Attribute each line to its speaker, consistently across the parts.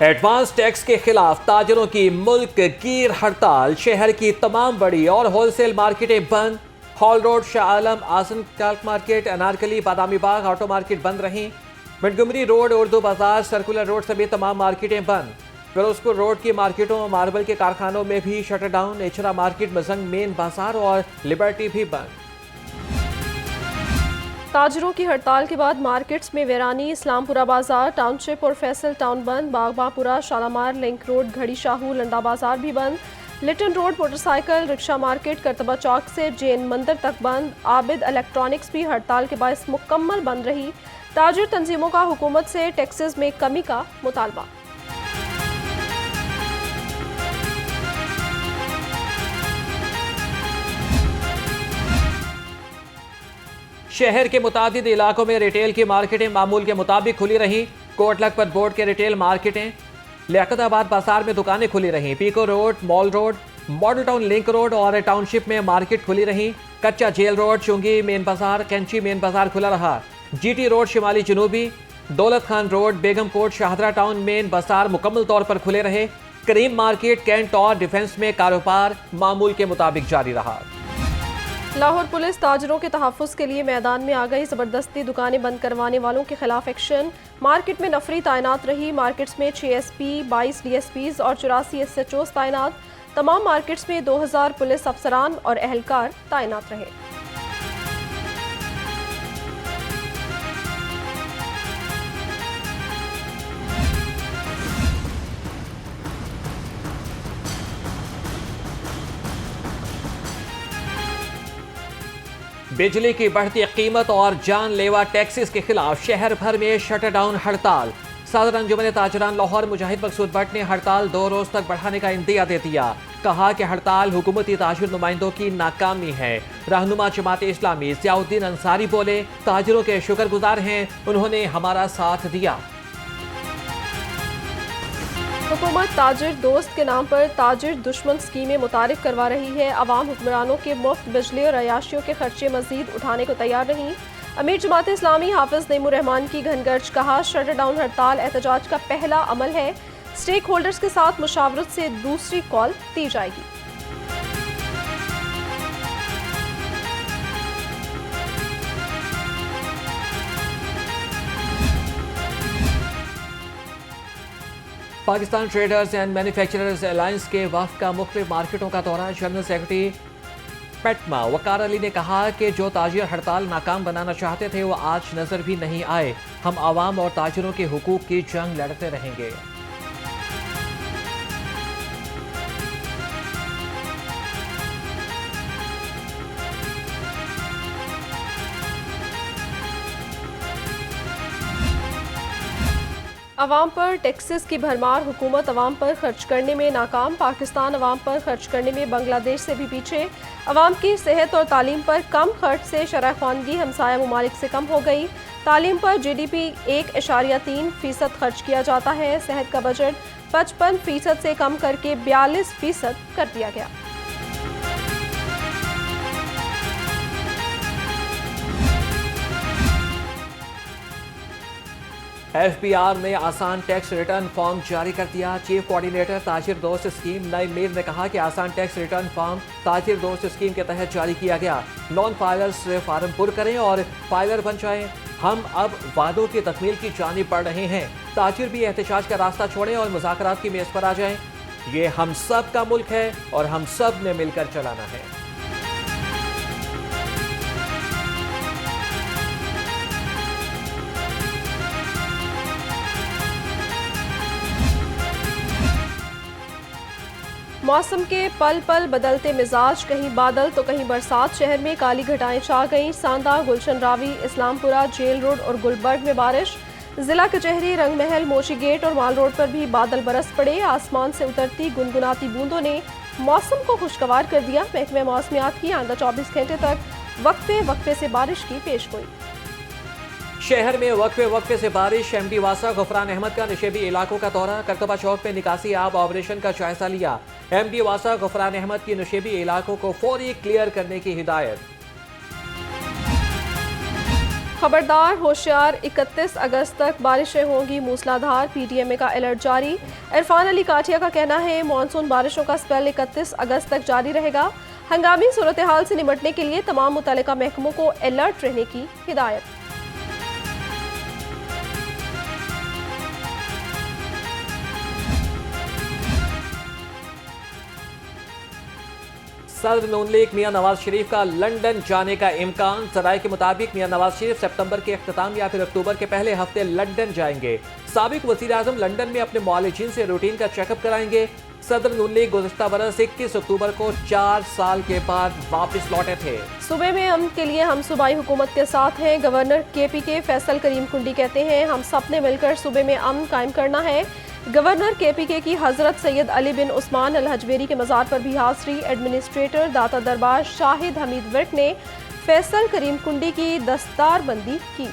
Speaker 1: Advance tax के खिलाफ ताजरों की मुल्क गिर हड़ताल। शहर की तमाम बड़ी और होलसेल मार्केटें बंद। हॉल रोड, शाह आलम, आसन talc market, Anarkali, Badami Bagh, auto market बंद रहीं। मंटगोमरी रोड, उर्दू बाजार, सर्कुलर रोड समेत तमाम मार्केटें बंद। फिरोजपुर रोड की मार्केटों और मार्बल के कारखानों में भी shutter down. एचरा market, Mazang main बाजार और लिबर्टी भी बंद।
Speaker 2: ताजरों की हड़ताल के बाद मार्केट्स में वीरानी। इस्लामपुरा बाजार, टाउनशिप और फैसल टाउन बंद। बागबापुरा, शालामार, लिंक रोड, घड़ी शाहू, लंडा बाजार भी बंद। Lytton road, motorcycle rickshaw market, करतबा चौक से जैन मंदिर तक बंद। आबिद इलेक्ट्रॉनिक्स भी हड़ताल के बायस मुकम्मल बंद रही। ताजिर तंजीमों का हुकूमत से टैक्सेस में कमी का मुतालबा।
Speaker 1: शहर के मुतादिद इलाकों में रिटेल की मार्केटें मामूल के मुताबिक खुली रहीं। कोट लखपत बोर्ड के रिटेल मार्केटें, लियाकताबाद बाजार में दुकानें खुली रहीं। Peco road, mall road, model town link road और टाउनशिप में मार्केट खुली रहीं। कच्चा जेल रोड, चुंगी मेन बाजार, कैंची मेन बाजार खुला रहा। जीटी रोड, शिमाली जनूबी, दौलत खान रोड, बेगम कोट, शाहदरा टाउन मेन बाजार मुकम्मल तौर पर खुले रहे। करीम मार्केट, कैंट और डिफेंस में कारोबार मामूल के मुताबिक जारी रहा।
Speaker 2: लाहौर पुलिस ताजरों के तहफ़्फ़ुज़ के लिए मैदान में आ गई। ज़बरदस्ती दुकानें बंद करवाने वालों के खिलाफ एक्शन। मार्केट में नफरी तैनात रही। मार्केट्स में 6 SP, 22 DSPs और 84 SHOs तैनात। तमाम मार्केट्स में 2000 पुलिस अफसरान और एहलकार तैनात रहे।
Speaker 1: बिजली की बढ़ती कीमत और जानलेवा टैक्सेस के खिलाफ शहर भर में शटर डाउन हड़ताल। सदर अंजुमन ताजरान लाहौर मुजाहिद मकसूद भट्ट ने हड़ताल 2 रोज तक बढ़ाने का इंदिया दे दिया। कहा कि हड़ताल हुकूमती ताजिर नुमाइंदों की नाकामी है। रहनुमा जमात इस्लामी ज़ियाउद्दीन अंसारी बोले, ताजिरों के शुक्रगुजार हैं, उन्होंने हमारा साथ दिया।
Speaker 2: हुकूमत ताजिर दोस्त के नाम पर ताजिर दुश्मन स्कीमें मुतारिफ करवा रही है। अवाम हुक्मरानों के मुफ्त बिजली और अयाशियों के खर्चे मजीद उठाने को तैयार नहीं। अमीर जमात इस्लामी हाफिज नईमुर रहमान की घनगर्ज। कहा, शटर डाउन हड़ताल एहतजाज का पहला अमल है। स्टेक होल्डर्स के साथ मुशावरत से दूसरी कॉल दी जाएगी।
Speaker 1: Pakistan traders and manufacturers alliance के वफ़द का मुख्तलिफ मार्केटों का दौरा। जनरल सेक्रेटरी पेटमा वकार अली ने कहा कि जो ताजिर हड़ताल नाकाम बनाना चाहते थे वो आज नजर भी नहीं आए। हम आवाम और ताजिरों के हुकूक की जंग लड़ते रहेंगे।
Speaker 2: अवाम पर टैक्सेस की भरमार। हुकूमत अवाम पर खर्च करने में नाकाम। पाकिस्तान अवाम पर खर्च करने में बांग्लादेश से भी पीछे। अवाम की सेहत और तालीम पर कम खर्च से शरह ख्वानगी हमसाया ममालिक से कम हो गई। तालीम पर GDP 1.3% खर्च किया जाता है। सेहत का बजट 55% से कम करके 42% कर दिया गया।
Speaker 1: FBR ने आसान टैक्स रिटर्न फॉर्म जारी कर दिया। चीफ कोऑर्डिनेटर ताजिर दोस्त स्कीम नईम मीर ने कहा कि आसान टैक्स रिटर्न फॉर्म ताजिर दोस्त स्कीम के तहत जारी किया गया। नॉन फाइलर्स फार्म पुर करें और फाइलर बन जाएं। हम अब वादों की तकमील की जानिब बढ़ रहे हैं। ताजिर भी एहतजाज का रास्ता छोड़ें और मुज़ाकरात की मेज़ पर आ जाएं। ये हम सब का मुल्क है और हम सब ने मिलकर चलाना है।
Speaker 2: मौसम के पल पल बदलते मिजाज, कहीं बादल तो कहीं बरसात। शहर में काली घटाएं छा गईं। सांदा, गुलशन रावी, इस्लामपुरा, जेल रोड और गुलबर्ग में बारिश। जिला कचहरी, रंगमहल, मोशी गेट और माल रोड पर भी बादल बरस पड़े। आसमान से उतरती गुनगुनाती बूंदों ने मौसम को खुशगवार कर दिया। महकमे मौसमियात की आइंदा 24 घंटे तक वक्फे वक्फे से बारिश की पेशगोई।
Speaker 1: शहर में वक्फे वक्फे से बारिश। MD वासा गफरान अहमद का निशेबी इलाकों का दौरा। करतबा चौक में निकासी आब ऑपरेशन का जायजा लिया। MD वासा गफरान अहमद की निशेबी इलाकों को फौरी क्लियर करने की हिदायत।
Speaker 2: खबरदार होशियार, 31 अगस्त तक बारिशें होंगी मूसलाधार, पीटीएमए का अलर्ट जारी। इरफान अली काठिया का कहना है मानसून बारिशों का स्पेल 31 अगस्त तक जारी रहेगा। हंगामी सूरत हाल से निपटने के लिए तमाम मुतल्लिका महकमों को अलर्ट रहने की हिदायत।
Speaker 1: सदर नून लीग मियां नवाज शरीफ का लंदन जाने का इम्कान। जराये के मुताबिक मियां नवाज शरीफ सितंबर के अख्ताम या फिर अक्टूबर के पहले हफ्ते लंदन जाएंगे। साबिक वजीर आजम लंदन में अपने मुआलिजीन से रूटीन का चेकअप कराएंगे। सदर नून लीग गुज़िश्ता बरस 21 अक्टूबर को 4 साल के बाद वापस लौटे थे।
Speaker 2: सूबे में अमन के लिए हम सूबाई हुकूमत के साथ हैं। गवर्नर KPK फैसल करीम कुंडी कहते हैं हम सब ने मिलकर सूबे में अमन कायम करना है। गवर्नर KPK की हजरत सैयद अली बिन उस्मान अल हजवेरी के मज़ार पर भी हाज़री। एडमिनिस्ट्रेटर दाता दरबार शाहिद हमीद विर्क ने फैसल करीम कुंडी की दस्तारबंदी की।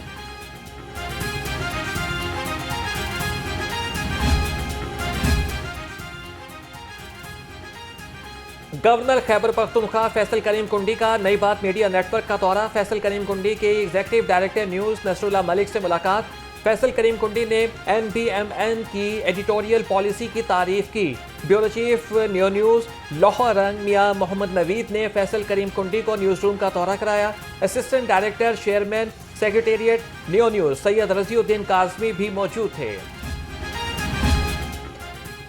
Speaker 1: गवर्नर खैबर पख्तूनख्वा फैसल करीम कुंडी का नई बात मीडिया नेटवर्क का दौरा। फैसल करीम कुंडी के executive director news Nasrullah Malik से मुलाकात। फैसल करीम कुंडी ने NBMN की एडिटोरियल पॉलिसी की तारीफ की। Bureau chief new news Lahore Mian Muhammad Naveed ने फैसल करीम कुंडी को न्यूज़ रूम का दौरा कराया। Assistant director chairman secretariat new news Syed Raziuddin Kazmi भी मौजूद थे।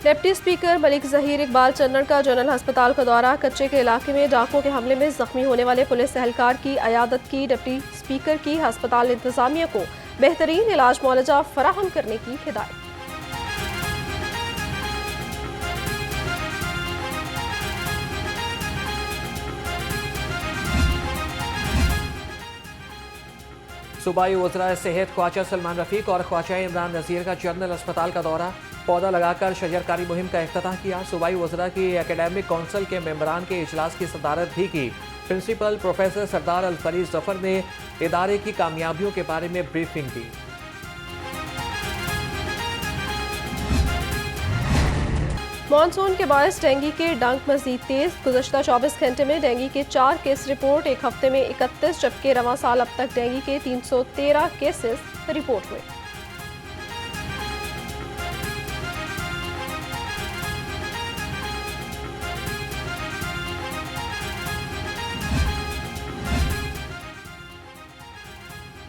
Speaker 2: डिप्टी स्पीकर मलिक ज़हीर इकबाल चन्नड़ का जनरल अस्पताल का दौरा। कच्चे के इलाके में डाकुओं के हमले में जख्मी होने वाले पुलिस एहलकार की अयादत की। डिप्टी स्पीकर की अस्पताल इंतजामिया को बेहतरीन इलाज मुआलजा फराहम करने की हिदायत।
Speaker 1: सूबाई वज़रा सेहत ख्वाजा सलमान रफ़ीक और ख्वाजा इमरान नज़ीर का जनरल अस्पताल का दौरा। पौधा लगाकर शजरकारी मुहिम का इफ्तिताह किया। सूबाई वज़रा की एकेडमिक कौंसिल के मेंबरान के इजलास की सदारत भी की। प्रिंसिपल प्रोफेसर सरदार अल फरीद जफर ने इदारे की कामयाबियों के बारे में ब्रीफिंग दी।
Speaker 2: मानसून के बायस डेंगू के डंक मजीद तेज। गुज़श्ता 24 घंटे में डेंगू के 4 केस रिपोर्ट। एक हफ्ते में 31, जबकि रवां साल अब तक डेंगू के 313 केसेस रिपोर्ट हुए।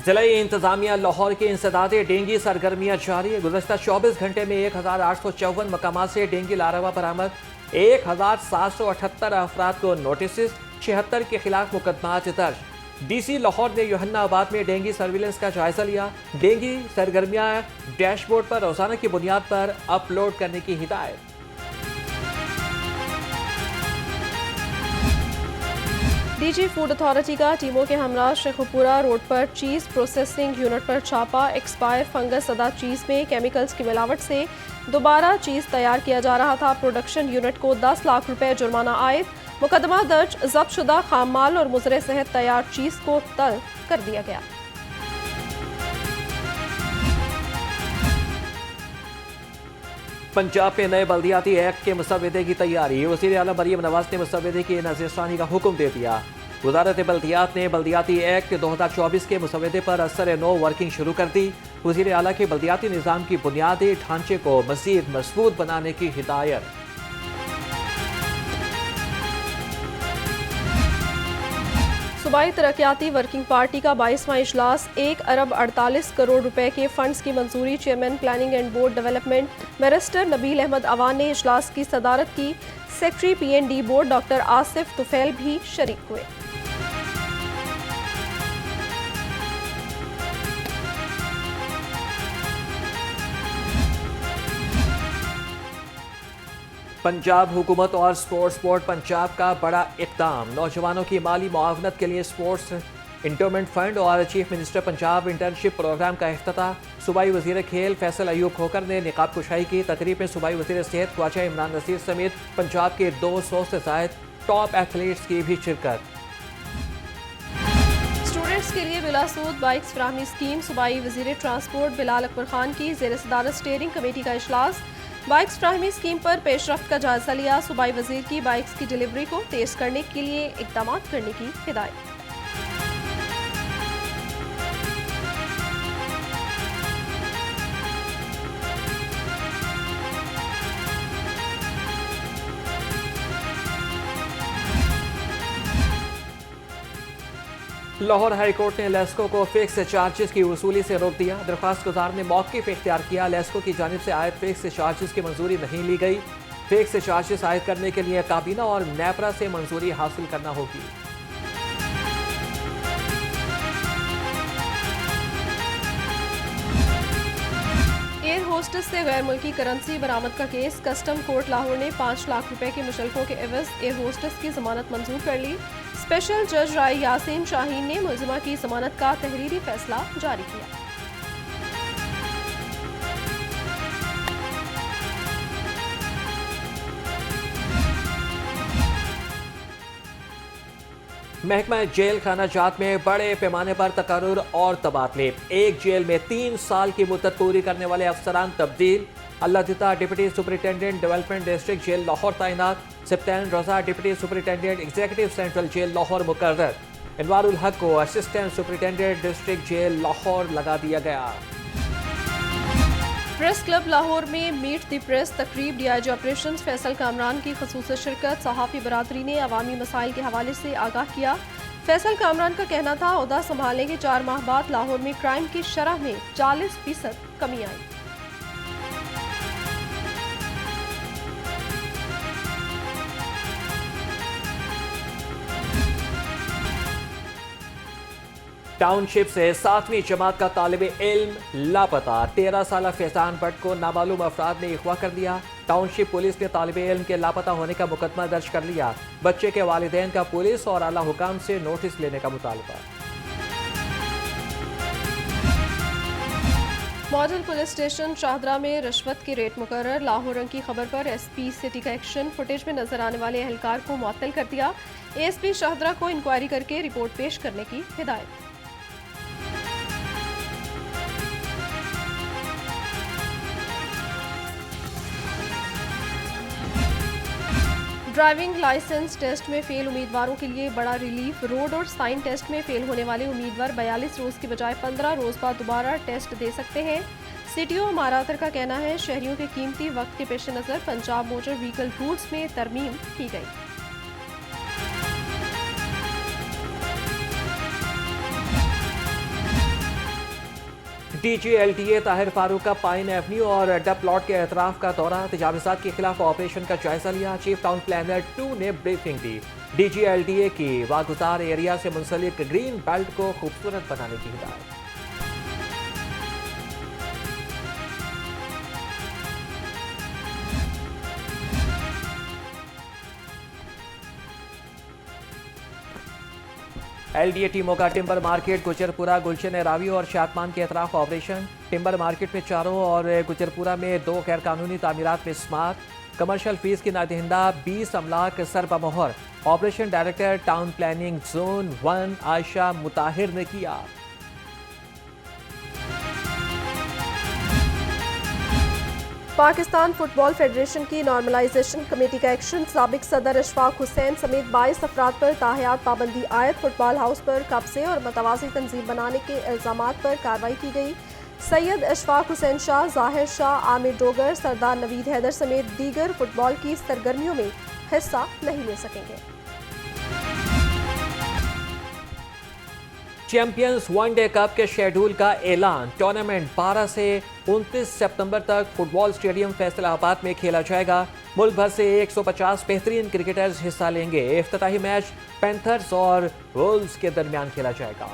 Speaker 1: ज़िला-ए इंतज़ामिया लाहौर के इंसदादे डेंगू सरगर्मियाँ जारी है। गुज़श्ता 24 घंटे में 1854 मकामात से डेंगू लार्वा बरामद। 1778 अफराद को नोटिस, 76 के खिलाफ मुकदमात दर्ज। DC लाहौर ने यूहन्नाबाद में डेंगू सर्विलेंस का जायजा लिया। डेंगू सरगर्मियाँ डैशबोर्ड पर रोजाना की बुनियाद पर अपलोड करने की हिदायत।
Speaker 2: DG फूड अथॉरिटी का टीमों के हमरा शेखुपुरा रोड पर चीज़ प्रोसेसिंग यूनिट पर छापा। एक्सपायर फंगस सदा चीज़ में केमिकल्स की मिलावट से दोबारा चीज़ तैयार किया जा रहा था। प्रोडक्शन यूनिट को 10 लाख रुपए जुर्माना आयद। मुकदमा दर्ज, जब्त शुदा खाम माल और मुजरे सेहत तैयार चीज़ को तल्फ कर दिया गया।
Speaker 1: पंजाब में नए बल्दियाती एक्ट के मुसव्वदे की तैयारी। वज़ीर आला मरियम नवाज ने मुसव्वदे की नज़रसानी का हुक्म दे दिया। वज़ारत बल्दियात ने बल्दियाती एक्ट 2024 के मुसव्वदे पर असर नो वर्किंग शुरू कर दी। वज़ीर आला के बल्दियाती निज़ाम की बुनियादी ढांचे को मज़ीद मजबूत बनाने की हिदायत।
Speaker 2: सूबाई तरक्याती वर्किंग पार्टी का 22वां इजलास। 1 अरब 48 करोड़ रुपए के फंड्स की मंजूरी। Chairman planning and board development barrister Nabeel Ahmad Awan ने इजलास की सदारत की। Secretary PND board doctor Asif Tufail भी शरीक हुए।
Speaker 1: पंजाब हुकूमत और स्पोर्ट्स बोर्ड पंजाब का बड़ा इक़दाम। नौजवानों की माली मुआवनत के लिए स्पोर्ट्स इंटोमेंट फंड और chief minister Punjab internship programme का इफ्तिताह। सूबाई वज़ीर खेल फैसल अयूब खोकर ने निकाब कुशाई की। तकरीब में सूबाई वज़ीर सेहत ख्वाजा इमरान नज़ीर समेत पंजाब के 200 से ज़ायद टॉप एथलीट्स की भी शिरकत।
Speaker 2: स्टूडेंट्स के लिए बिलासूद बाइक्स फराहमी स्कीम। सूबाई वज़ीर ट्रांसपोर्ट बिलाल अकबर खान की ज़ेर सदारत स्टीयरिंग कमेटी का इजलास। बाइक्स फराहमी स्कीम पर पेशरफ्त का जायजा लिया। सूबाई वज़ीर की बाइक्स की डिलीवरी को तेज करने के लिए इक़दाम करने की हिदायत।
Speaker 1: लाहौर हाईकोर्ट ने लेस्को को फिक्स चार्जेस की वसूली से रोक दिया। दरख्वास्त गुजार ने मौक़िफ़ इख्तियार किया। लेस्को की जानिब से आयद फिक्स चार्जेस की मंजूरी नहीं ली गई। फिक्स चार्जेस आयद करने के लिए काबीना और नेपरा से मंजूरी हासिल करना होगी।
Speaker 2: एयर होस्टेस से गैर मुल्की करेंसी बरामद का केस। कस्टम कोर्ट लाहौर ने 5 लाख रुपए के मुशल्कों के एवज एयर होस्टेस की जमानत मंजूर कर ली। स्पेशल जज राय यासीन शाहीन ने मुलजिमा की जमानत का तहरीरी फैसला जारी किया।
Speaker 1: महकमा जेल खाना जात में बड़े पैमाने पर तकर्रुर और तबादले। एक जेल में 3 साल की मुद्दत पूरी करने वाले अफसरान तब्दील। अल्लाह deputy superintendent development district jail Lahore तैनात। Sibtain Raza deputy superintendent executive central jail Lahore मुकर्रर। इनवारुल हक को assistant superintendent district jail Lahore लगा दिया गया।
Speaker 2: प्रेस क्लब लाहौर में मीट द प्रेस तकरीब। डीआईजी ऑपरेशंस फैसल कामरान की खसूसी शिरकत। सहाफ़ी बरादरी ने अवामी मसाइल के हवाले से आगाह किया। फैसल कामरान का कहना था ओहदा संभालने के 4 माह बाद लाहौर में क्राइम की शरह में 40% कमी आई।
Speaker 1: टाउनशिप से 7वीं जमात का तालिब इल्म लापता। 13 साल फैजान भट्ट को नामालूम अफराद ने अगवा कर लिया। टाउनशिप पुलिस ने तालिब इल्म के लापता होने का मुकदमा दर्ज कर लिया। बच्चे के वालिदैन का पुलिस और आला हुकाम से नोटिस लेने का मुतालबा।
Speaker 2: मॉडल पुलिस स्टेशन शाहदरा में रिश्वत के रेट मुकर्रर। लाहौर रंग की खबर पर एसपी सिटी का एक्शन। फुटेज में नजर आने वाले एहलकार को मुअत्तल कर दिया। एएसपी शाहदरा को इंक्वायरी करके रिपोर्ट पेश करने की हिदायत। ड्राइविंग लाइसेंस टेस्ट में फेल उम्मीदवारों के लिए बड़ा रिलीफ। रोड और साइन टेस्ट में फेल होने वाले उम्मीदवार 42 रोज की बजाय 15 रोज बाद दोबारा टेस्ट दे सकते हैं। सीटीओ मारातर का कहना है शहरियों के कीमती वक्त के पेश नज़र पंजाब मोटर व्हीकल रूल्स में तरमीम की गई।
Speaker 1: DGLTA ताहिर फारूक का पाइन एवेन्यू और डब प्लॉट के एतराफ का दौरा। तजावुज़ात के खिलाफ ऑपरेशन का जायजा लिया। चीफ टाउन प्लानर 2 ने ब्रीफिंग दी। DGLTA की वागुजार एरिया से मुंसलिक ग्रीन बेल्ट को खूबसूरत बनाने की हिदायत। LDA टीमों का टिम्बर मार्केट गुजरपुरा गुलशन रावी और शातमान के अतराफ ऑपरेशन। टिम्बर मार्केट में 4 और गुजरपुरा में 2 गैर कानूनी तामीरात में स्मार्ट। कमर्शियल फीस की नादहिंदा 20 अमलाक सर बमोहर। Operation director town planning zone 1 Ayesha Mutahir ने किया।
Speaker 2: पाकिस्तान फुटबॉल फेडरेशन की नॉर्मलाइजेशन कमेटी का एक्शन। साबिक सदर अशफाक हुसैन समेत 22 अफराद पर ताहयात पाबंदी आयद। फुटबॉल हाउस पर कब्जे और मतवाजी तंजीम बनाने के इल्जामात पर कार्रवाई की गई। सैयद अशफाक हुसैन शाह, जाहिर शाह, आमिर डोगर, सरदार नवीद हैदर समेत दीगर फुटबॉल की सरगर्मियों में हिस्सा नहीं ले सकेंगे।
Speaker 1: चैंपियंस वनडे कप के शेड्यूल का ऐलान। टूर्नामेंट 12 से 29 सितंबर तक फुटबॉल स्टेडियम फैसलाबाद में खेला जाएगा। मुल्क भर से 150 बेहतरीन क्रिकेटर्स हिस्सा लेंगे। इफ्तिताही मैच पैंथर्स और वुल्व्स के दरमियान खेला जाएगा।